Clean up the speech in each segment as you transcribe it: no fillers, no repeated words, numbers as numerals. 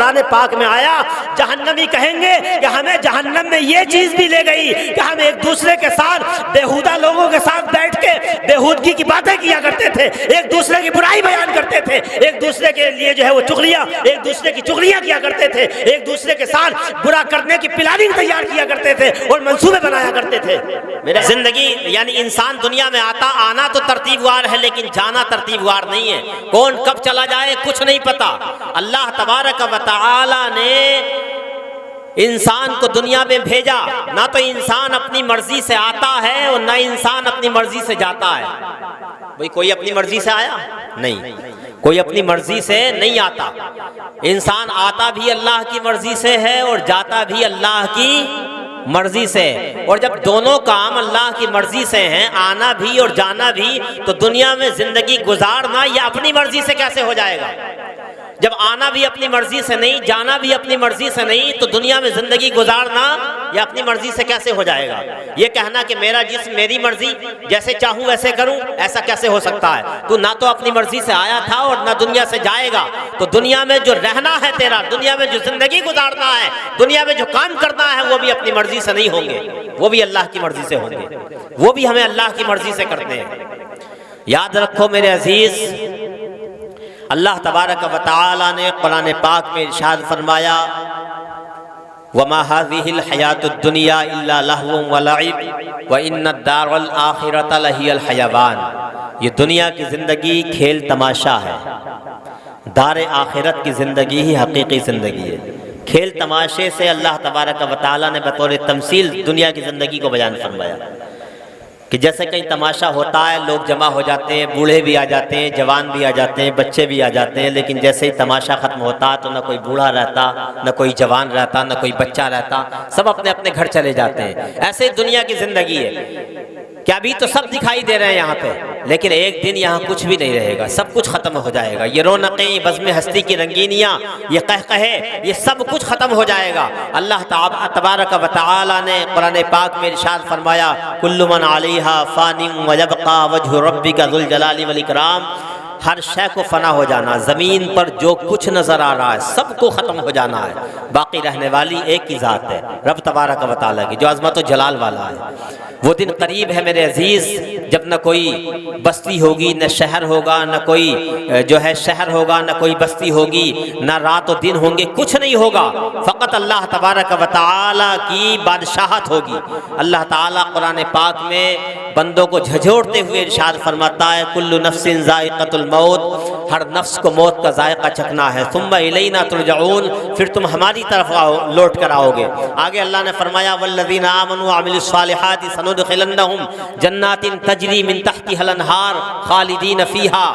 قرآن پاک میں آیا جہنمی کہیں گے کہ ہمیں جہنم میں یہ چیز بھی لے گئی کہ ہم ایک دوسرے کے ساتھ بےہودہ لوگوں کے ساتھ بیٹھ کے بےہودگی کی باتیں کیا کرتے تھے، ایک دوسرے کی برائی بیان کرتے تھے، ایک دوسرے کے لیے جو ہے وہ چغلیاں، ایک دوسرے کی چغلیاں کیا کرتے تھے، ایک دوسرے کے ساتھ برا کرنے کی پلاننگ تیار کیا کرتے تھے اور منصوبے بنایا کرتے تھے۔ میرا زندگی یعنی انسان دنیا میں آنا تو ترتیب وار ہے لیکن جانا ترتیب وار نہیں ہے، کون کب چلا جائے کچھ نہیں پتا۔ اللہ تبارک و تعالی نے انسان کو دنیا میں بھیجا، نہ تو انسان اپنی مرضی سے آتا ہے اور نہ انسان اپنی مرضی سے جاتا ہے۔ بھئی کوئی اپنی مرضی سے آیا؟ نہیں، کوئی اپنی مرضی سے نہیں آتا۔ انسان آتا بھی اللہ کی مرضی سے ہے اور جاتا بھی اللہ کی مرضی سے، اور جب دونوں کام اللہ کی مرضی سے ہیں، آنا بھی اور جانا بھی، تو دنیا میں زندگی گزارنا یہ اپنی مرضی سے کیسے ہو جائے گا؟ جب آنا بھی اپنی مرضی سے نہیں، جانا بھی اپنی مرضی سے نہیں، تو دنیا میں زندگی گزارنا یہ اپنی مرضی سے کیسے ہو جائے گا؟ یہ کہنا کہ میرا جسم میری مرضی، جیسے چاہوں ویسے کروں، ایسا کیسے ہو سکتا ہے؟ تو نہ تو اپنی مرضی سے آیا تھا اور نہ دنیا سے جائے گا۔ تو دنیا میں جو رہنا ہے تیرا، دنیا میں جو زندگی گزارنا ہے، دنیا میں جو کام کرنا ہے، وہ بھی اپنی مرضی سے نہیں ہوں گے، وہ بھی اللہ کی مرضی سے ہوں گے، وہ بھی ہمیں اللہ کی مرضی سے کرتے ہیں۔ یاد رکھو میرے عزیز، اللہ تبارک و تعالی نے قرآن پاک میں ارشاد فرمایا وَمَا هَذِهِ الْحَيَاةُ الدُّنْيَا إِلَّا لَهْوٌ وَلَعِبٌ وَإِنَّ الدَّارَ الْآخِرَةَ لَهِيَ الْحَيَوَانُ۔ یہ دنیا کی زندگی کھیل تماشا ہے، دار آخرت کی زندگی ہی حقیقی زندگی ہے۔ کھیل تماشے سے اللہ تبارک و تعالی نے بطور تمثیل دنیا کی زندگی کو بیان فرمایا کہ جیسے کہیں تماشا ہوتا ہے، لوگ جمع ہو جاتے ہیں، بوڑھے بھی آ جاتے ہیں، جوان بھی آ جاتے ہیں، بچے بھی آ جاتے ہیں، لیکن جیسے ہی تماشا ختم ہوتا تو نہ کوئی بوڑھا رہتا، نہ کوئی جوان رہتا، نہ کوئی بچہ رہتا، سب اپنے اپنے گھر چلے جاتے ہیں۔ ایسے ہی دنیا کی زندگی ہے کہ ابھی تو سب دکھائی دے رہے ہیں یہاں پہ، لیکن ایک دن یہاں کچھ بھی نہیں رہے گا، سب کچھ ختم ہو جائے گا۔ یہ رونقیں، یہ بزم ہستی کی رنگینیاں، یہ قہقہے، یہ سب کچھ ختم ہو جائے گا۔ اللہ تبارک و تعالی نے قرآن پاک میں ارشاد فرمایا کل من علیہا فان ویبقى وجہ ربک ذو الجلال والاکرام۔ ہر شے کو فنا ہو جانا، زمین پر جو کچھ نظر آ رہا ہے سب کو ختم ہو جانا ہے، باقی رہنے والی ایک ہی ذات ہے، رب تبارک و تعالیٰ کی، جو عظمت و جلال والا ہے۔ وہ دن قریب ہے میرے عزیز جب نہ کوئی بستی ہوگی، نہ شہر ہوگا، نہ کوئی جو ہے شہر ہوگا، نہ کوئی بستی ہوگی، نہ رات و دن ہوں گے، کچھ نہیں ہوگا، فقط اللہ تبارک و تعالیٰ کی بادشاہت ہوگی۔ اللہ تعالیٰ قرآن پاک میں بندوں کو جھنجھوڑتے ہوئے ارشاد فرماتا ہے کل نفس ذائقۃ الموت، ہر نفس کو موت کا ذائقہ چکھنا ہے، ثم الینا ترجعون، پھر تم ہماری طرف لوٹ کر آؤ گے۔ آگے اللہ نے فرمایا والذین آمنوا وعملوا الصالحات سندخلنہم جنات تجری من تحتها الانہار خالدین فیہا۔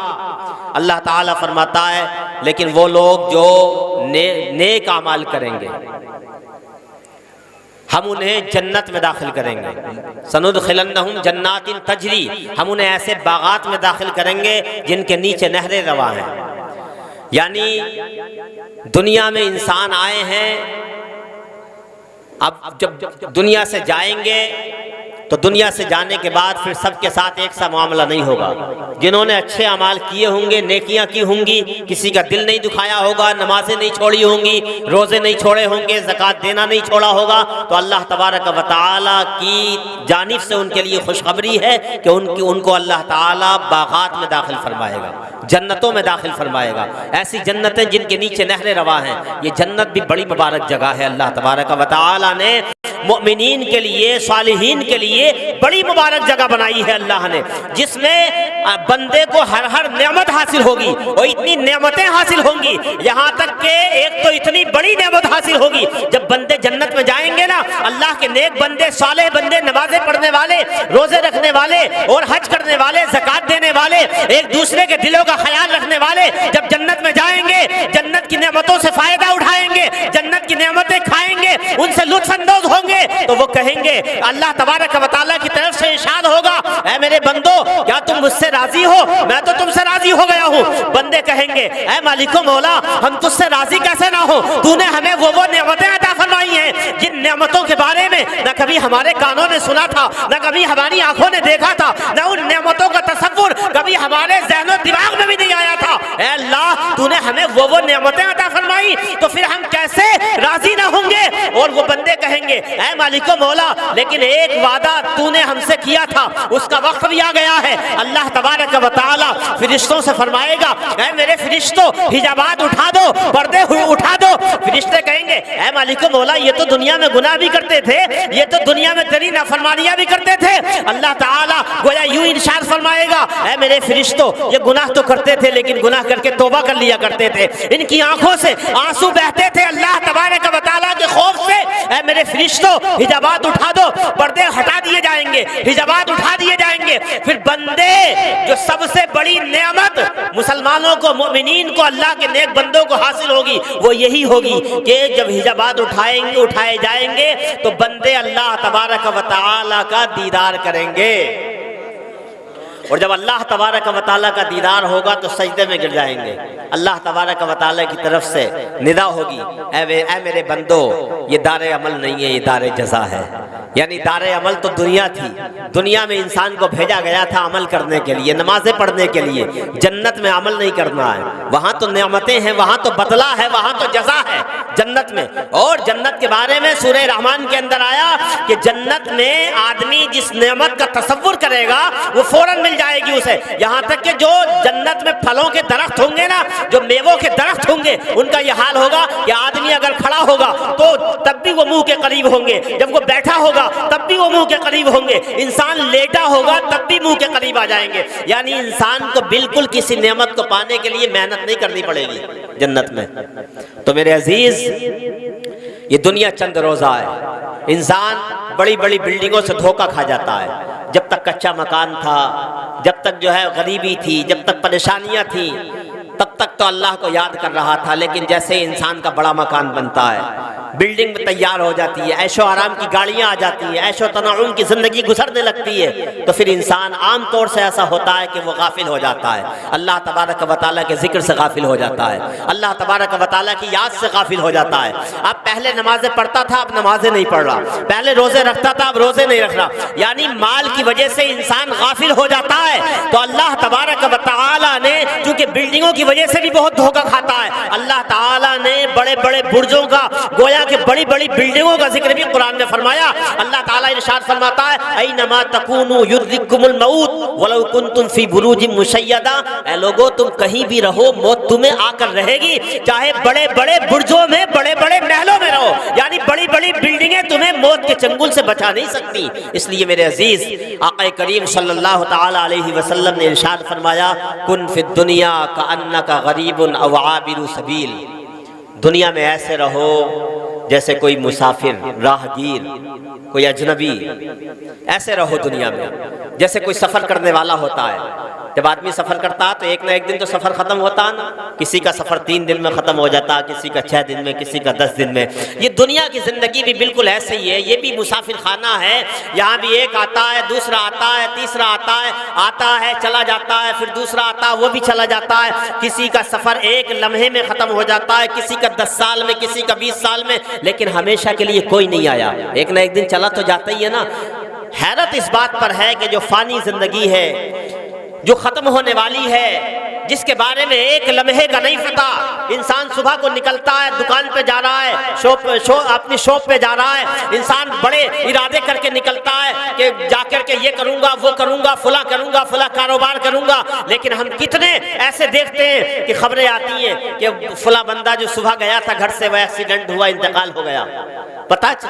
اللہ تعالیٰ فرماتا ہے لیکن وہ لوگ جو نیک اعمال کریں گے ہم انہیں جنت میں داخل کریں گے، سندخلنہم جنات تجری، ہم انہیں ایسے باغات میں داخل کریں گے جن کے نیچے نہریں رواں ہیں۔ یعنی دنیا میں انسان آئے ہیں، اب جب دنیا سے جائیں گے تو دنیا سے جانے کے بعد پھر سب کے ساتھ ایک سا معاملہ نہیں ہوگا۔ جنہوں نے اچھے اعمال کیے ہوں گے، نیکیاں کی ہوں گی، کسی کا دل نہیں دکھایا ہوگا، نمازیں نہیں چھوڑی ہوں گی، روزے نہیں چھوڑے ہوں گے، زکوٰۃ دینا نہیں چھوڑا ہوگا، تو اللہ تبارک و تعالیٰ کی جانب سے ان کے لیے خوشخبری ہے کہ ان کو اللہ تعالیٰ باغات میں داخل فرمائے گا، جنتوں میں داخل فرمائے گا۔ ایسی جنتیں جن کے نیچے نہریں رواں ہیں۔ یہ جنت بھی بڑی مبارک جگہ ہے، اللہ تبارک و تعالیٰ نے مؤمنین کے لیے، صالحین کے لیے بڑی مبارک جگہ بنائی ہے اللہ نے، جس میں بندے کو ہر نعمت حاصل ہوگی اور اتنی نعمتیں حاصل ہوں گی، یہاں تک کہ ایک تو اتنی بڑی نعمت حاصل ہوگی جب بندے جنت میں جائیں گے نا، اللہ کے نیک بندے، صالح بندے، نمازیں پڑھنے والے، روزے رکھنے والے اور حج کرنے والے، زکوٰۃ دینے والے، ایک دوسرے کے دلوں کا خیال رکھنے والے جب جنت میں جائیں گے، جنت کی نعمتوں سے فائدہ اٹھائیں گے، جنت کی نعمتیں کھائیں گے، ان سے لطف اندوز ہوں گے، تو وہ کہیں گے، اللہ تبارک و تعالیٰ کی طرف سے ارشاد ہوگا اے میرے بندو کیا تم مجھ سے راضی ہو؟ میں تو تم سے راضی ہو گیا ہوں۔ بندے کہیں گے اے مالک و مولا ہم تجھ سے راضی کیسے نہ ہو، تو نے ہمیں وہ نعمتیں عطا فرمائی ہیں جن ان نعمتوں کے بارے میں نہ کبھی ہمارے کانوں نے سنا تھا، نہ کبھی ہماری آنکھوں نے دیکھا تھا، نہ ان نعمتوں کا تصور کبھی ہمارے ذہن و دماغ میں بھی نہیں آیا تھا۔ اے اللہ تو نے ہمیں وہ نعمتیں عطا فرمائی، تو پھر ہم کیسے راضی نہ ہوں گے؟ اور وہ بندے کہیں گے اے مالک و مولا لیکن ایک وعدہ تو نے ہم سے کیا تھا، اس کا وقت بھی آ گیا ہے۔ اللہ تبارک و تعالی فرشتوں سے فرمائے گا اے میرے فرشتوں حجابات اٹھا دو، پردے اٹھا دو۔ فرشتے کہیں گے اے مالک و مولا یہ تو دنیا میں گناہ بھی کرتے تھے، یہ تو دنیا میں تیری نافرمانیاں بھی کرتے تھے۔ اللہ تعالی گویا یوں ارشاد فرمائے گا اے میرے فرشتوں یہ گناہ تو کرتے تھے لیکن گناہ کر کے توبہ کر لیا کرتے تھے، ان کی آنکھوں سے آنسو بہتے تھے اللہ تبارک و تعالی کے خوف سے۔ اے میرے فرشتوں حجابات اٹھا دو، پردے ہٹا دیے جائیں گے، حجابات اٹھا دیے جائیں گے۔ پھر بندے جو سب سے بڑی نعمت مسلمانوں کو، مومنین کو، اللہ کے نیک بندوں کو حاصل ہوگی وہ یہی ہوگی کہ جب حجابات اٹھائے جائیں گے تو بندے اللہ تبارک و تعالی کا دیدار کریں گے، اور جب اللہ تبارک و تعالی کا دیدار ہوگا تو سجدے میں گر جائیں گے۔ اللہ تبارک و تعالی کی طرف سے ندا ہوگی اے میرے بندو یہ دار عمل نہیں ہے، یہ دار جزا ہے۔ یعنی دار عمل تو دنیا تھی، دنیا میں انسان کو بھیجا گیا تھا عمل کرنے کے لیے، نمازیں پڑھنے کے لیے۔ جنت میں عمل نہیں کرنا ہے، وہاں تو نعمتیں ہیں، وہاں تو بدلہ ہے، وہاں تو جزا ہے جنت میں۔ اور جنت کے بارے میں سورہ رحمان کے اندر آیا کہ جنت میں آدمی جس نعمت کا تصور کرے گا وہ فوراً مل جائے گی اسے، یہاں تک کہ جو جنت میں پھلوں کے درخت ہوں گے نا، جو میووں کے درخت ہوں گے، ان کا یہ حال ہوگا کہ آدمی اگر کھڑا ہوگا تو تب بھی وہ منہ کے قریب ہوں گے، جب وہ بیٹھا ہوگا تب بھی وہ منہ کے قریب ہوں گے، انسان لیٹا ہوگا تب بھی منہ کے قریب آ جائیں گے۔ یعنی انسان کو بالکل کسی نعمت کو پانے کے لیے محنت نہیں کرنی پڑے گی جنت میں۔ تو میرے عزیز یہ دنیا چند روزہ ہے، انسان بڑی بڑی بلڈنگوں سے دھوکہ کھا جاتا ہے۔ جب تک کچا مکان تھا، جب تک جو ہے غریبی تھی، جب تک پریشانیاں تھیں، تب تک تو اللہ کو یاد کر رہا تھا، لیکن جیسے انسان کا بڑا مکان بنتا ہے، بلڈنگ میں تیار ہو جاتی ہے، عیش و آرام کی گاڑیاں آ جاتی ہیں، عیش و تنعم کی زندگی گزرنے لگتی ہے، تو پھر انسان عام طور سے ایسا ہوتا ہے کہ وہ غافل ہو جاتا ہے، اللہ تبارک و تعالیٰ کے ذکر سے غافل ہو جاتا ہے، اللہ تبارک و تعالیٰ کی یاد سے غافل ہو جاتا ہے۔ اب پہلے نمازیں پڑھتا تھا، اب نمازیں نہیں پڑھ رہا، پہلے روزے رکھتا تھا، اب روزے نہیں رکھ رہا، یعنی مال کی وجہ سے انسان غافل ہو جاتا ہے۔ تو اللہ تبارک و تعالیٰ نے چونکہ بلڈنگوں کی وجہ سے بھی بہت دھوکہ کھاتا ہے، اللہ تعالیٰ نے بڑے بڑے برجوں کا، گویا کہ بڑی بڑی بلڈنگوں کا ذکر بھی قرآن میں فرمایا۔ اللہ تعالیٰ ارشاد فرماتا ہے اینما تکونوا یدرککم الموت ولو کنتم فی بروج مشیدہ، اے لوگو تم کہیں بھی رہو موت تمہیں آ کر رہے گی، چاہے بڑے بڑے برجوں میں، بڑے بڑے محلوں میں رہو، یعنی بڑی بڑی بلڈنگیں تمہیں موت کے چنگل سے بچا نہیں سکتی۔ اس لیے میرے عزیز آقا کریم صلی اللہ تعالی علیہ وسلم نے ارشاد فرمایا کن فی الدنیا کأنک غریب او عابر سبیل، دنیا میں ایسے رہو جیسے کوئی مسافر، راہگیر، کوئی اجنبی، ایسے رہو دنیا میں جیسے کوئی سفر کرنے والا ہوتا ہے۔ جب آدمی سفر کرتا ہے تو ایک نہ ایک دن تو سفر ختم ہوتا ہے نا، کسی کا سفر 3 دن میں ختم ہو جاتا ہے، کسی کا 6 دن میں، کسی کا 10 دن میں۔ یہ دنیا کی زندگی بھی بالکل ایسے ہی ہے، یہ بھی مسافر خانہ ہے، یہاں بھی ایک آتا ہے، دوسرا آتا ہے، تیسرا آتا ہے چلا جاتا ہے، پھر دوسرا آتا ہے وہ بھی چلا جاتا ہے۔ کسی کا سفر ایک لمحے میں ختم ہو جاتا ہے، کسی کا 10 سال میں، کسی کا 20 سال میں، لیکن ہمیشہ کے لیے کوئی نہیں آیا، ایک نہ ایک دن چلا تو جاتا ہی ہے نا۔ حیرت اس بات پر ہے کہ جو فانی زندگی ہے، جو ختم ہونے والی ہے، جس کے بارے میں ایک لمحے کا نہیں پتا، انسان صبح کو نکلتا ہے، دکان پہ جا رہا ہے، اپنی شاپ پہ جا رہا ہے، انسان بڑے ارادے کر کے نکلتا ہے کہ جا کر کے یہ کروں گا، وہ کروں گا، فلاں کروں گا، فلاں کاروبار کروں گا، لیکن ہم کتنے ایسے دیکھتے ہیں کہ خبریں آتی ہیں کہ فلاں بندہ جو صبح گیا تھا گھر سے وہ ایکسیڈنٹ ہوا، انتقال ہو گیا۔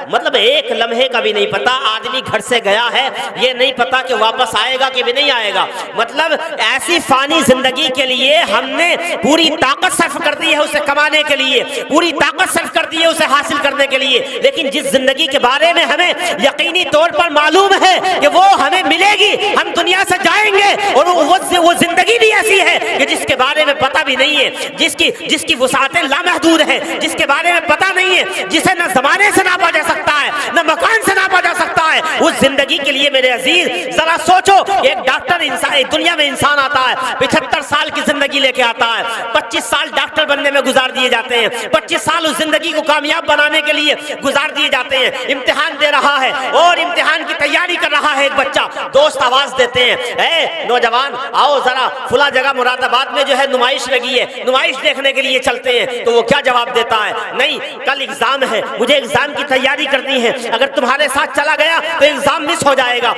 مطلب ایک لمحے کا بھی نہیں پتا، آدمی گھر سے گیا ہے یہ نہیں پتا کہ واپس آئے گا کہ بھی نہیں آئے گا۔ مطلب ایسی فانی زندگی کے لیے ہم نے پوری طاقت صرف کر دی ہے اسے کمانے کے لیے، پوری طاقت صرف کر دی ہے اسے حاصل کرنے کے لیے، لیکن جس زندگی کے بارے میں ہمیں یقینی طور پر معلوم ہے کہ وہ ہمیں ملے گی، ہم دنیا سے جائیں گے، اور وہ زندگی بھی ایسی ہے کہ جس کے بارے میں پتہ بھی نہیں ہے، جس کی وسعتیں لامحدود ہیں، جس کے بارے میں پتہ نہیں ہے، جسے نہ زمانے سے ناپا جا سکتا ہے، نہ مکان سے ناپا جا سکتا ہے اس زندگی کے لیے میرے عزیز ذرا سوچو. ایک ڈاکٹر انسان دنیا میں انسان آتا ہے 75 سال کی زندگی لے کے آتا ہے, 25 سال ڈاکٹر بننے میں گزار دیے جاتے ہیں, 25 سال اس زندگی کو کامیاب بنانے کے لیے گزار دیے جاتے ہیں. امتحان دے رہا ہے اور امتحان کی تیاری کر رہا ہے ایک بچہ, دوست آواز دیتے ہیں اے نوجوان آؤ ذرا فلاں جگہ مراد آباد میں جو ہے نمائش لگی ہے, نمائش دیکھنے کے لیے چلتے ہیں. تو وہ کیا جواب دیتا ہے؟ نہیں, کل ایگزام ہے, مجھے ایگزام کی تیاری کرنی ہے, اگر تمہارے ساتھ چلا گیا تو ایگزام مس ہو جائے گا,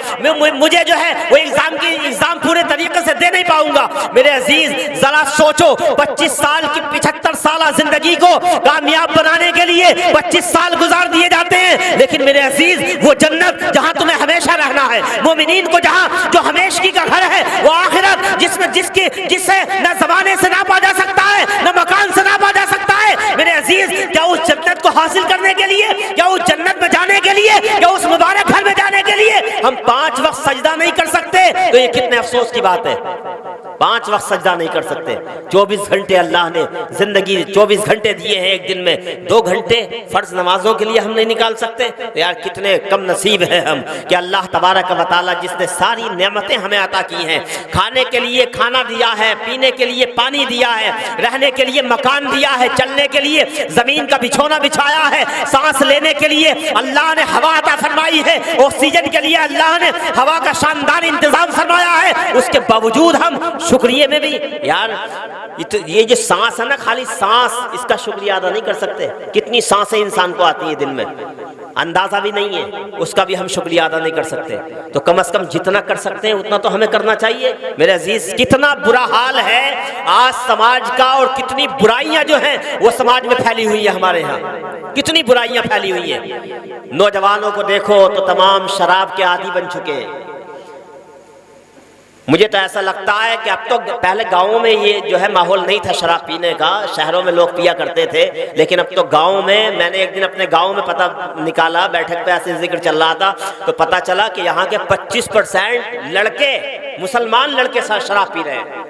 مجھے جو ہے وہ ایگزام پورے طریقے سے دے نہیں پاؤں گا. میرے عزیز ذرا سوچو, 25 سال کی 75 سالہ زندگی کو کامیاب بنانے کے لیے 25 سال گزار دیے جاتے ہیں, لیکن میرے عزیز وہ جنت جہاں تمہیں ہمیشہ رہنا ہے, مومنین کو جہاں جو ہمیشگی کا گھر ہے, وہ آخرت جسے نہ زمانے سے ناپا جا سکتا ہے نہ مکان سے ناپا جا سکتا ہے. میرے عزیز کیا اس جنت کو حاصل کرنے کے لیے, کیا اس جنت میں جانے کے لیے, کیا اس مبارک گھر میں جانے کے لیے ہم 5 وقت سجدہ نہیں کر سکتے؟ تو یہ کتنے افسوس کی بات ہے. 5 وقت سجدہ نہیں کر سکتے. 24 گھنٹے اللہ نے زندگی 24 گھنٹے دیے ہیں, ایک دن میں 2 گھنٹے فرض نمازوں کے لیے ہم نہیں نکال سکتے. یار کتنے کم نصیب ہیں ہم کہ اللہ تبارک و تعالیٰ جس نے ساری نعمتیں ہمیں عطا کی ہیں, کھانے کے لیے کھانا دیا ہے, پینے کے لیے پانی دیا ہے, رہنے کے لیے مکان دیا ہے, چلنے کے لیے زمین کا بچھونا بچھایا ہے, سانس لینے کے لیے اللہ نے ہوا عطا فرمائی ہے, آکسیجن کے لیے اللہ نے ہوا کا شاندار انتظام فرمایا ہے. اس کے باوجود ہم شکریہ میں بھی یار یہ جو سانس ہے نا, خالی سانس, اس کا شکریہ ادا نہیں کر سکتے. کتنی سانسیں انسان کو آتی ہیں دن میں, اندازہ بھی نہیں ہے, اس کا بھی ہم شکریہ ادا نہیں کر سکتے. تو کم از کم جتنا کر سکتے ہیں اتنا تو ہمیں کرنا چاہیے. میرے عزیز کتنا برا حال ہے آج سماج کا, اور کتنی برائیاں جو ہیں وہ سماج میں پھیلی ہوئی ہیں. ہمارے ہاں کتنی برائیاں پھیلی ہوئی ہیں. نوجوانوں کو دیکھو تو تمام شراب کے عادی بن چکے ہیں. مجھے تو ایسا لگتا ہے کہ اب تو پہلے گاؤں میں یہ جو ہے ماحول نہیں تھا شراب پینے کا, شہروں میں لوگ پیا کرتے تھے, لیکن اب تو گاؤں میں نے ایک دن اپنے گاؤں میں پتہ نکالا, بیٹھک پہ ایسے ذکر چل رہا تھا, تو پتہ چلا کہ یہاں کے 25% لڑکے, مسلمان لڑکے شراب پی رہے ہیں,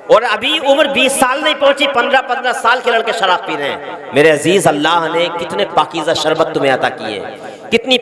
اور ابھی عمر 20 سال نہیں پہنچی, 15 سال کے لڑکے شراب پی رہے ہیں. میرے عزیز اللہ نے کتنے پاکیزہ شربت تمہیں عطا کیے ہیں, کتنے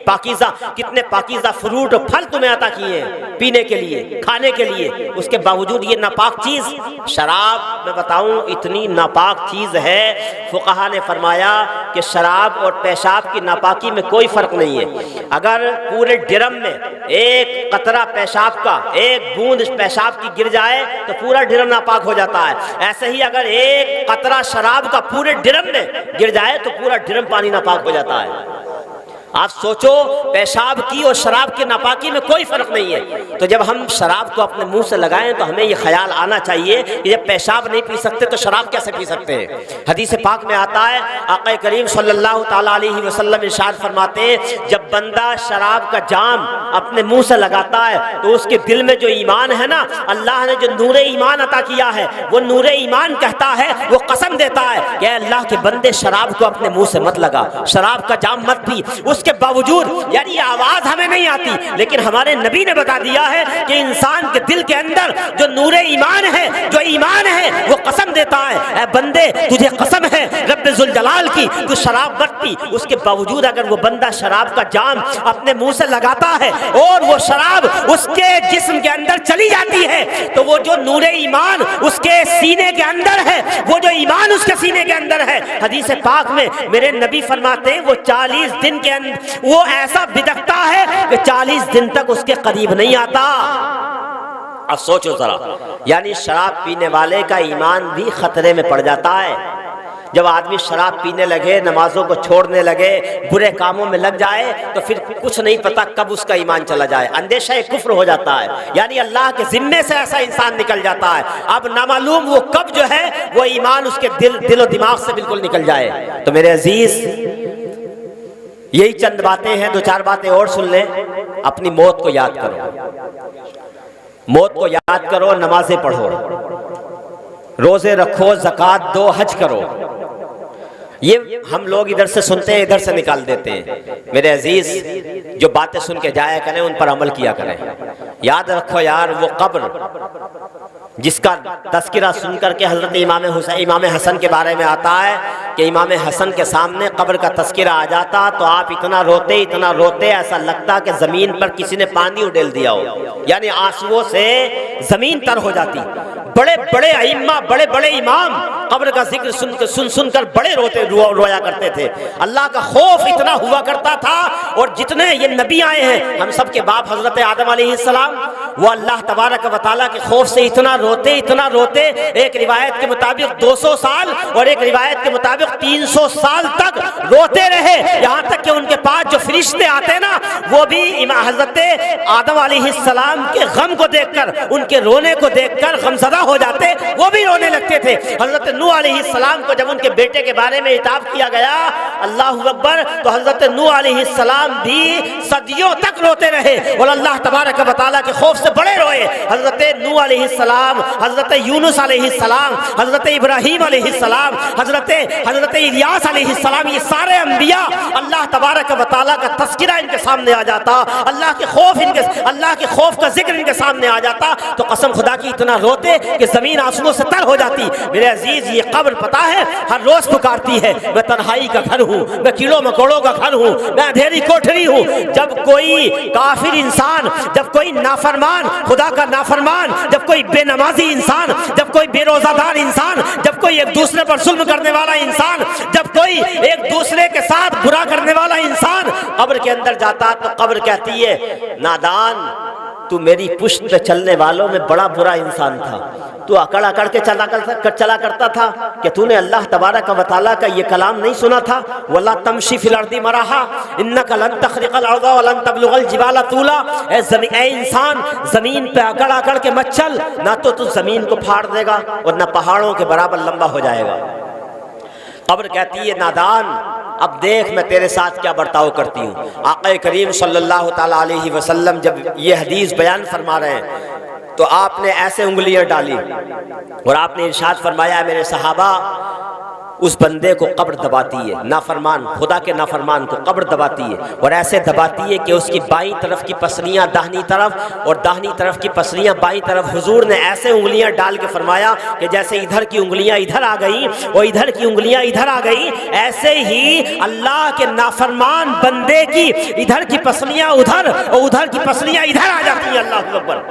پاکیزہ فروٹ اور پھل تمہیں عطا کیے ہیں پینے کے لیے, کھانے کے لیے. اس کے باوجود یہ ناپاک چیز شراب, میں بتاؤں اتنی ناپاک چیز ہے, فقہا نے فرمایا کہ شراب اور پیشاب کی ناپاکی میں کوئی فرق نہیں ہے. اگر پورے ڈرم میں ایک قطرہ پیشاب کا, ایک بوند پیشاب کی گر جائے تو پورا ڈرم ناپاک ہو جاتا ہے. ایسے ہی اگر ایک قطرہ شراب کا پورے ڈرم میں گر جائے تو پورا ڈرم پانی ناپاک ہو جاتا ہے. آپ سوچو, پیشاب کی اور شراب کی ناپاکی میں کوئی فرق نہیں ہے. تو جب ہم شراب کو اپنے منہ سے لگائیں تو ہمیں یہ خیال آنا چاہیے کہ جب پیشاب نہیں پی سکتے تو شراب کیسے پی سکتے ہیں. حدیث پاک میں آتا ہے, آقا کریم صلی اللہ تعالیٰ علیہ وسلم ارشاد فرماتے ہیں, جب بندہ شراب کا جام اپنے منہ سے لگاتا ہے تو اس کے دل میں جو ایمان ہے نا, اللہ نے جو نور ایمان عطا کیا ہے, وہ نور ایمان کہتا ہے, وہ قسم دیتا ہے کہ اے اللہ کے بندے شراب کو اپنے منہ سے مت لگا, شراب کا جام مت پی. اس کے باوجود یار یہ آواز ہمیں نہیں آتی, لیکن ہمارے نبی نے بتا دیا ہے کہ انسان کے دل کے اندر جو نور ایمان ہے, جو ایمان ہے, وہ قسم دیتا ہے اے بندے تجھے قسم ہے رب ذوالجلال کی, تو شراب مت پی. اس کے باوجود اگر وہ بندہ شراب کا جام اپنے منہ سے لگاتا ہے اور وہ شراب اس کے جسم کے اندر چلی جاتی ہے, تو وہ جو نور ایمان اس کے سینے کے اندر ہے, وہ جو ایمان اس کے سینے کے اندر ہے, حدیث پاک میں میرے نبی فرماتے ہیں وہ 40 دن کے اندر وہ ایسا بھدکتا ہے کہ 40 دن تک اس کے قریب نہیں آتا. اب سوچو ذرا, یعنی شراب پینے والے کا ایمان بھی خطرے میں پڑ جاتا ہے. جب آدمی شراب پینے لگے, نمازوں کو چھوڑنے لگے, برے کاموں میں لگ جائے, تو پھر کچھ نہیں پتا کب اس کا ایمان چلا جائے, اندیشہ کفر ہو جاتا ہے. یعنی اللہ کے ذمے سے ایسا انسان نکل جاتا ہے, اب نامعلوم وہ کب جو ہے وہ ایمان اس کے دل و دماغ سے بالکل نکل جائے. تو میرے عزیز یہی چند باتیں ہیں, 2-4 باتیں اور سن لیں. اپنی موت کو یاد کرو, موت کو یاد کرو, نمازیں پڑھو, روزے رکھو, زکوٰۃ دو, حج کرو. یہ ہم لوگ ادھر سے سنتے ہیں, ادھر سے نکال دیتے ہیں. میرے عزیز جو باتیں سن کے جایا کریں ان پر عمل کیا کریں. یاد رکھو یار, وہ قبر جس کا تذکرہ سن کر کے حضرت امام حسن کے بارے میں آتا ہے کہ امام حسن کے سامنے قبر کا تذکرہ آ جاتا تو آپ اتنا روتے ایسا لگتا کہ زمین پر کسی نے پانی اڈیل دیا ہو، یعنی آنسوؤں سے زمین تر ہو جاتی۔ بڑے بڑے ائمہ، بڑے بڑے امام قبر کا ذکر سن کر بڑے رویا کرتے تھے۔ اللہ کا خوف اتنا ہوا کرتا تھا، اور جتنے یہ نبی آئے ہیں ہم سب کے باپ حضرت آدم علیہ السلام، وہ اللہ تبارک و تعالیٰ کے خوف سے اتنا روتے، ایک روایت کے مطابق 200 سال اور ایک روایت کے مطابق 300 سال تک روتے رہے، یہاں تک کہ ان کے پاس جو فرشتے آتے نا وہ بھی حضرت آدم علیہ السلام کے غم کو دیکھ کر، ان کے رونے کو دیکھ کر غمزدہ ہو جاتے، وہ بھی رونے لگتے تھے۔ حضرت نوح علیہ السلام کو جب ان کے بیٹے کے بارے میں خطاب کیا گیا، اللہ اکبر، تو حضرت نوح علیہ السلام بھی صدیوں تک روتے رہے اور اللہ تبارک و تعالیٰ کے خوف سے بڑے روئے۔ حضرت نوح علیہ السلام، حضرت یونس علیہ السلام، حضرت ابراہیم علیہ السلام، حضرت الیاس علیہ السلام، یہ سارے انبیاء اللہ تبارک و تعالیٰ کا تذکرہ ان کے سامنے آ جاتا، اللہ کے خوف کا ذکر ان کے سامنے آ جاتا تو قسم خدا کی اتنا روتے کہ زمین آنسوؤں سے تر ہو جاتی۔ میرے عزیز، یہ قبر پتہ ہے ہر روز پکارتی ہے، میں تنہائی کا گھر ہوں، میں کیڑوں مکوڑوں کا گھر ہوں، میں اندھیری کوٹھری ہوں۔ جب کوئی کافر انسان، جب کوئی نافرمان، خدا کا نافرمان، جب کوئی بے نمازی انسان، جب کوئی بے روزہ دار انسان، جب کوئی ایک دوسرے پر ظلم کرنے والا انسان، جب کوئی ایک دوسرے کے ساتھ برا کرنے والا انسان قبر کے اندر جاتا تو قبر کہتی ہے، نادان، تو میری پشت پہ چلنے والوں میں بڑا برا انسان تھا، تو اکڑ کے چلا کرتا تھا کہ تو نے اللہ تبارک و تعالیٰ کا یہ کلام نہیں سنا تھا، وَلَا تَمْشِ فِي الْأَرْضِ مَرَحًا إِنَّكَ لَن تَخْرِقَ الْأَرْضَ وَلَن تَبْلُغَ الْجِبَالَ طُولًا۔ اے انسان، زمین پہ اکڑ کے مت چل، نہ تو زمین کو پھاڑ دے گا اور نہ پہاڑوں کے برابر لمبا ہو جائے گا۔ قبر کہتی ہے، نادان، اب دیکھ میں تیرے ساتھ کیا برتاؤ کرتی ہوں۔ آقا کریم صلی اللہ تعالیٰ علیہ وسلم جب یہ حدیث بیان فرما رہے ہیں تو آپ نے ایسے انگلیاں ڈالی اور آپ نے ارشاد فرمایا، میرے صحابہ، اس بندے کو قبر دباتی ہے، نافرمان، خدا کے نافرمان کو قبر دباتی ہے، اور ایسے دباتی ہے کہ اس کی بائیں طرف کی پسلیاں داہنی طرف اور داہنی طرف کی پسلیاں بائیں طرف۔ حضور نے ایسے انگلیاں ڈال کے فرمایا کہ جیسے ادھر کی انگلیاں ادھر آ گئیں اور ادھر کی انگلیاں ادھر آ گئیں، ایسے ہی اللہ کے نافرمان بندے کی ادھر کی پسلیاں ادھر اور ادھر کی پسلیاں ادھر آ جاتی ہیں۔ اللہ اکبر۔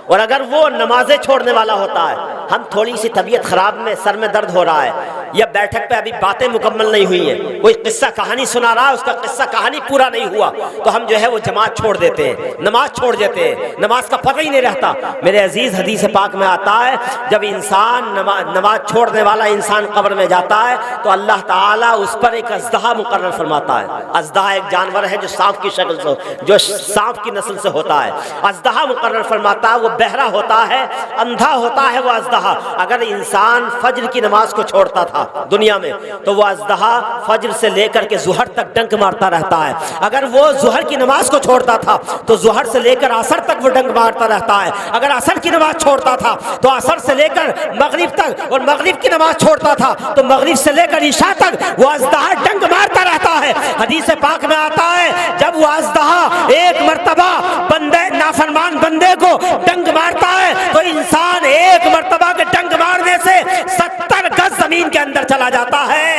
اور اگر وہ نمازیں چھوڑنے والا ہوتا ہے، ہم تھوڑی سی طبیعت خراب میں، سر میں درد ہو رہا ہے، یا بیٹھک پہ ابھی باتیں مکمل نہیں ہوئی ہیں، کوئی قصہ کہانی سنا رہا ہے، اس کا قصہ کہانی پورا نہیں ہوا، تو ہم جو ہے وہ جماعت چھوڑ دیتے ہیں، نماز چھوڑ دیتے ہیں، نماز کا پتہ ہی نہیں رہتا۔ میرے عزیز، حدیث پاک میں آتا ہے جب انسان نماز چھوڑنے والا انسان قبر میں جاتا ہے تو اللہ تعالیٰ اس پر ایک اژدہا مقرر فرماتا ہے۔ اژدہا ایک جانور ہے جو سانپ کی شکل سے، جو سانپ کی نسل سے ہوتا ہے۔ اژدہا مقرر فرماتا ہے، وہ بہرا ہوتا ہے، اندھا ہوتا ہے وہ اژدہا۔ اگر انسان فجر کی نماز کو چھوڑتا تھا دنیا میں تو وہ اژدہا فجر سے لے کر کے ظہر تک ڈنک مارتا رہتا ہے۔ اگر وہ ظہر کی نماز کو چھوڑتا تھا تو ظہر سے لے کر عصر تک وہ ڈنک مارتا رہتا ہے۔ اگر عصر کی نماز چھوڑتا تھا تو عصر سے لے کر مغرب تک، اور مغرب کی نماز چھوڑتا تھا تو مغرب سے لے کر عشاء تک وہ اژدہا ڈنک مارتا رہتا ہے۔ حدیث پاک میں آتا ہے جب وہ اژدہا ایک مرتبہ بندے، نافرمان بندے کو ڈنک مارتا ہے تو انسان ایک مرتبہ کے ڈنک مارنے سے 70 گز زمین کے اندر چلا جاتا ہے۔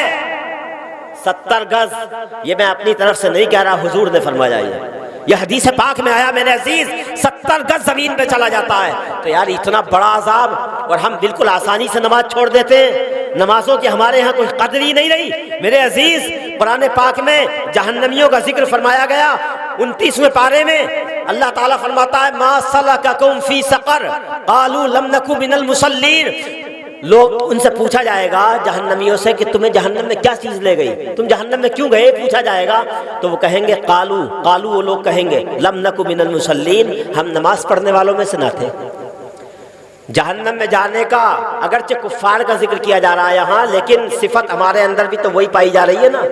70 گز، یہ میں اپنی طرف سے نہیں کہہ رہا، حضور نے فرمایا، یہ حدیث پاک میں آیا میرے عزیز، 70 گز زمین پہ چلا جاتا ہے۔ تو یار اتنا بڑا عذاب، اور ہم بالکل آسانی سے نماز چھوڑ دیتے ہیں۔ نمازوں کی ہمارے ہاں کوئی قدر ہی نہیں رہی۔ میرے عزیز، قرآن پاک میں جہنمیوں کا ذکر فرمایا گیا 29ویں پارے میں۔ اللہ تعالیٰ فرماتا ہے، ما سلککم فی سقر قالوا لم نک من المصلین۔ لوگ ان سے پوچھا جائے گا جہنمیوں سے کہ تمہیں جہنم میں کیا چیز لے گئی، تم جہنم میں کیوں گئے، پوچھا جائے گا تو وہ کہیں گے قالو، وہ لوگ کہیں گے لم نک من المصلین، ہم نماز پڑھنے والوں میں سے نہ تھے۔ جہنم میں جانے کا اگرچہ کفار کا ذکر کیا جا رہا ہے یہاں، لیکن صفت ہمارے اندر بھی تو وہی پائی جا رہی ہے نا۔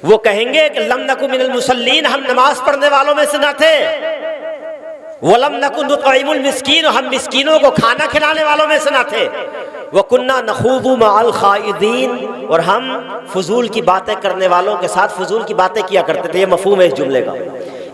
وہ کہیں گے کہ لم نک من المصلین، ہم نماز پڑھنے والوں میں سے نہ تھے۔ وَلَمْ نَكُنْ نُطْعِمُ الْمِسْكِينَ، ہم مسکینوں کو کھانا کھلانے والوں میں سے نہ تھے۔ وَكُنَّا نَخُوضُ مَعَ الْخَائِضِينَ، اور ہم فضول کی باتیں کرنے والوں کے ساتھ فضول کی باتیں کیا کرتے تھے۔ یہ مفہوم ہے اس جملے کا،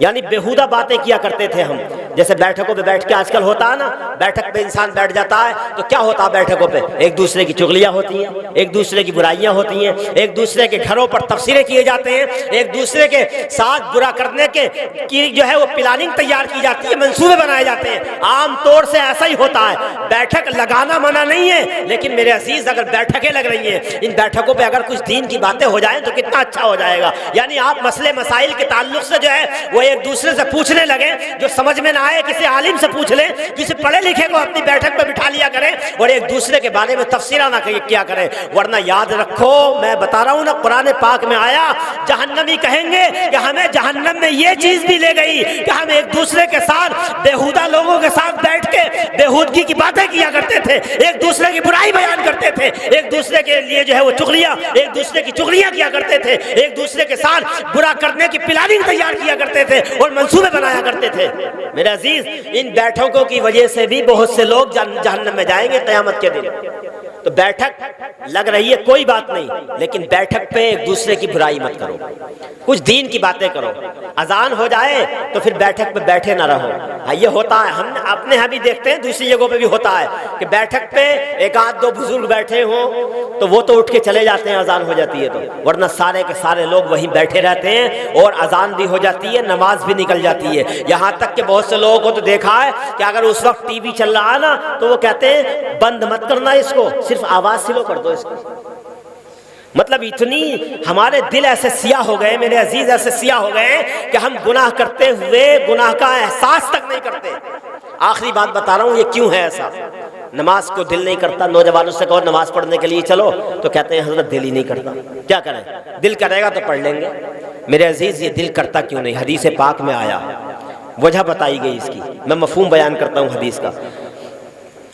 یعنی بیہودہ باتیں کیا کرتے تھے ہم، جیسے بیٹھکوں پہ بیٹھ کے آج کل ہوتا ہے نا، بیٹھک پہ انسان بیٹھ جاتا ہے تو کیا ہوتا ہے بیٹھکوں پہ؟ ایک دوسرے کی چغلیاں ہوتی ہیں، ایک دوسرے کی برائیاں ہوتی ہیں، ایک دوسرے کے گھروں پر تبصرے کیے جاتے ہیں، ایک دوسرے کے ساتھ برا کرنے کی جو ہے وہ پلاننگ تیار کی جاتی ہے، منصوبے بنائے جاتے ہیں۔ عام طور سے ایسا ہی ہوتا ہے۔ بیٹھک لگانا منع نہیں ہے، لیکن میرے عزیز اگر بیٹھکیں لگ رہی ہیں، ان بیٹھکوں پہ اگر کچھ دین کی باتیں ہو جائیں تو کتنا اچھا ہو جائے گا۔ یعنی آپ مسئلے مسائل کے تعلق سے جو ہے وہ ایک دوسرے سے پوچھنے لگیں، جو سمجھ میں نہ آئے کسی عالم سے پوچھ لیں، کسی پڑھے لکھے کو اپنی بیٹھک پہ بٹھا لیا کریں اور ایک دوسرے کے بارے میں تفسیرہ نہ کیا کریں، ورنہ یاد رکھو میں بتا رہا ہوں نا، قرآن پاک میں آیا جہنمی کہیں گے کہ ہمیں جہنم میں یہ چیز بھی لے گئی کہ ہم ایک دوسرے کے ساتھ بیہودہ لوگوں کے ساتھ بیٹھ کے بیہودگی کی باتیں کیا کرتے تھے، ایک دوسرے کی برائی بیان کرتے تھے، ایک دوسرے کے لیے جو ہے وہ چغلیاں، ایک دوسرے کی چغلیاں کیا کرتے تھے، ایک دوسرے کے ساتھ برا کرنے کی پلاننگ تیار کیا کرتے تھے اور منصوبے بنایا کرتے تھے۔ میرے عزیز ان بیٹھکوں کی وجہ سے بھی بہت سے لوگ جہنم میں جائیں گے قیامت کے دن۔ تو بیٹھک لگ رہی ہے کوئی بات نہیں، لیکن بیٹھک پہ ایک دوسرے کی برائی مت کرو، کچھ دین کی باتیں کرو۔ اذان ہو جائے تو پھر بیٹھک پہ بیٹھے نہ رہو۔ یہ ہوتا ہے، ہم اپنے یہاں بھی دیکھتے ہیں، دوسری جگہوں پہ بھی ہوتا ہے کہ بیٹھک پہ ایک آدھ دو بزرگ بیٹھے ہوں تو وہ تو اٹھ کے چلے جاتے ہیں اذان ہو جاتی ہے تو، ورنہ سارے کے سارے لوگ وہیں بیٹھے رہتے ہیں اور اذان بھی ہو جاتی ہے، نماز بھی نکل جاتی ہے۔ یہاں تک کہ بہت سے لوگوں کو تو دیکھا ہے کہ اگر اس وقت ٹی وی چل رہا ہے نا تو وہ کہتے ہیں بند مت کرنا اس کو، صرف آواز سلو کر دو اس کو۔ مطلب اتنی ہمارے دل ایسے سیاہ ہو گئے میرے عزیز، ایسے سیاہ ہو گئے کہ ہم گناہ کرتے ہوئے گناہ کا احساس تک نہیں کرتے۔ آخری بات بتا رہا ہوں یہ کیوں ہے ایسا۔ نماز کو دل نہیں کرتا، نوجوانوں سے کہو نماز پڑھنے کے لیے چلو تو کہتے ہیں حضرت دل ہی نہیں کرتا، کیا کریں، دل کرے گا تو پڑھ لیں گے۔ میرے عزیز یہ دل کرتا کیوں نہیں؟ حدیث پاک میں آیا، وجہ بتائی گئی اس کی، میں مفہوم بیان کرتا ہوں حدیث کا۔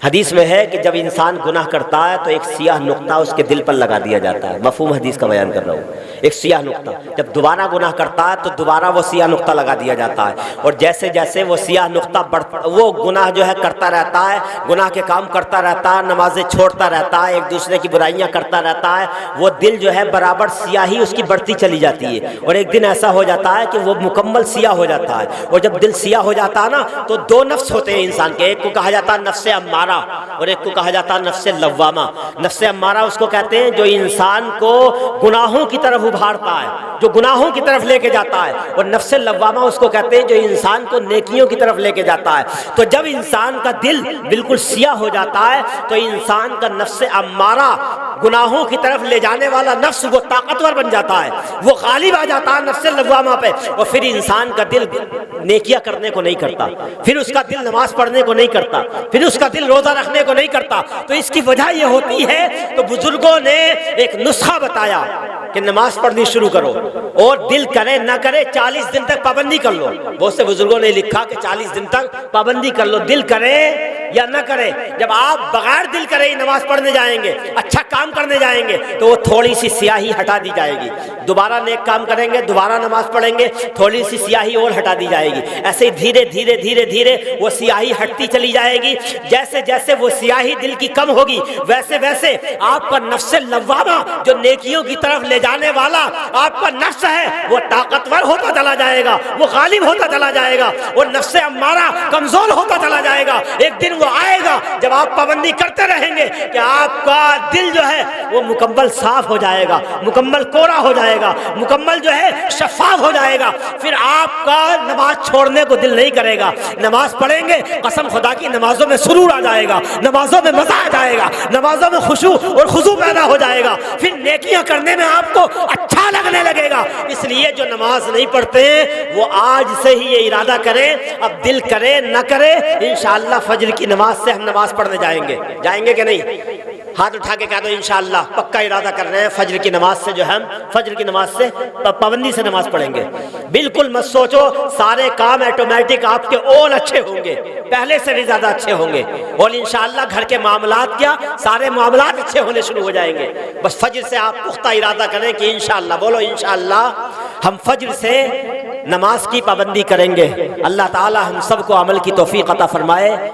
حدیث میں ہے کہ جب انسان گناہ کرتا ہے تو ایک سیاہ نقطہ اس کے دل پر لگا دیا جاتا ہے، مفہوم حدیث کا بیان کر رہا ہوں، ایک سیاہ نقطہ۔ جب دوبارہ گناہ کرتا ہے تو دوبارہ وہ سیاہ نقطہ لگا دیا جاتا ہے، اور جیسے جیسے وہ سیاہ نقطہ وہ گناہ جو ہے کرتا رہتا ہے، گناہ کے کام کرتا رہتا ہے، نمازیں چھوڑتا رہتا ہے، ایک دوسرے کی برائیاں کرتا رہتا ہے، وہ دل جو ہے برابر سیاہی اس کی بڑھتی چلی جاتی ہے، اور ایک دن ایسا ہو جاتا ہے کہ وہ مکمل سیاہ ہو جاتا ہے۔ اور جب دل سیاہ ہو جاتا ہے نا تو دو نفس ہوتے ہیں انسان کے، ایک کو کہا جاتا ہے نفس امارہ اور ایک کو کہا جاتا ہے نفس لوامہ۔ نفس امارہ اس کو کہتے ہیں جو انسان کو گناہوں کی طرف ابھارتا ہے، جو گناہوں کی طرف لے کے جاتا ہے، اور نفس لوامہ اس کو کہتے ہیں جو انسان کو نیکیوں کی طرف لے کے جاتا ہے۔ تو جب انسان کا دل بالکل سیاہ ہو جاتا ہے تو انسان کا نفس امارہ گناہوں کی طرف لے جانے والا نفس وہ طاقتور بن جاتا ہے، وہ غالب آ جاتا ہے نفس لوامہ پہ، اور پھر انسان کا دل نیکیاں کرنے کو نہیں کرتا، پھر اس کا دل نماز پڑھنے کو نہیں کرتا، پھر اس کا دل روزہ رکھنے کو نہیں کرتا۔ تو اس کی وجہ یہ ہوتی ہے، تو بزرگوں نے ایک نسخہ بتایا کہ نماز پڑھنی شروع کرو، اور دل کرے نہ کرے 40 دن تک پابندی کر لو۔ بہت سے بزرگوں نے لکھا کہ 40 دن تک پابندی کر لو، دل کرے یا نہ کرے۔ جب آپ بغیر دل کرے ہی نماز پڑھنے جائیں گے، اچھا کام کرنے جائیں گے، تو وہ تھوڑی سی سیاہی ہٹا دی جائے گی، دوبارہ نیک کام کریں گے، دوبارہ نماز پڑھیں گے، تھوڑی سی سیاہی اور ہٹا دی جائے گی۔ ایسے ہی دھیرے دھیرے دھیرے دھیرے وہ سیاہی ہٹتی چلی جائے گی۔ جیسے جیسے وہ سیاہی دل کی کم ہوگی، ویسے ویسے آپ کا نفس لوامہ جو نیکیوں کی طرف لے جانے والا آپ کا نفس ہے وہ طاقتور ہوتا چلا جائے گا، وہ غالب ہوتا چلا جائے گا، اور نفس امارہ کمزور ہوتا چلا جائے گا۔ ایک دن وہ آئے گا جب آپ پابندی کرتے رہیں گے کہ آپ کا دل جو ہے وہ مکمل صاف ہو جائے گا، مکمل کوڑا ہو جائے گا، مکمل جو ہے شفاف ہو جائے گا۔ پھر آپ کا نماز چھوڑنے کو دل نہیں کرے گا، نماز پڑھیں گے، قسم خدا کی نمازوں میں سرور آ جائے گا، نمازوں میں مزہ آ جائے گا، نمازوں میں خشوع اور خضوع پیدا ہو جائے گا، پھر نیکیاں کرنے میں آپ کو اچھا لگنے لگے گا۔ اس لیے جو نماز نہیں پڑھتے وہ آج سے ہی یہ ارادہ کریں، اب دل کرے نہ کرے انشاءاللہ فجر کی نماز سے ہم نماز پڑھنے جائیں گے کہ نہیں؟ ہاتھ اٹھا کے کہہ دو انشاءاللہ پکا ارادہ کر رہے ہیں فجر کی نماز سے جو ہم فجر کی نماز سے پابندی سے نماز پڑھیں گے۔ بالکل مت سوچو، سارے کام آٹومیٹک آپ کے اور اچھے ہوں گے، پہلے سے بھی زیادہ اچھے ہوں گے، اور انشاءاللہ گھر کے معاملات کیا سارے معاملات اچھے ہونے شروع ہو جائیں گے۔ بس فجر سے آپ پختہ ارادہ کریں کہ انشاءاللہ، بولو انشاءاللہ ہم فجر سے نماز کی پابندی کریں گے۔ اللہ تعالی ہم سب کو عمل کی توفیق عطا فرمائے۔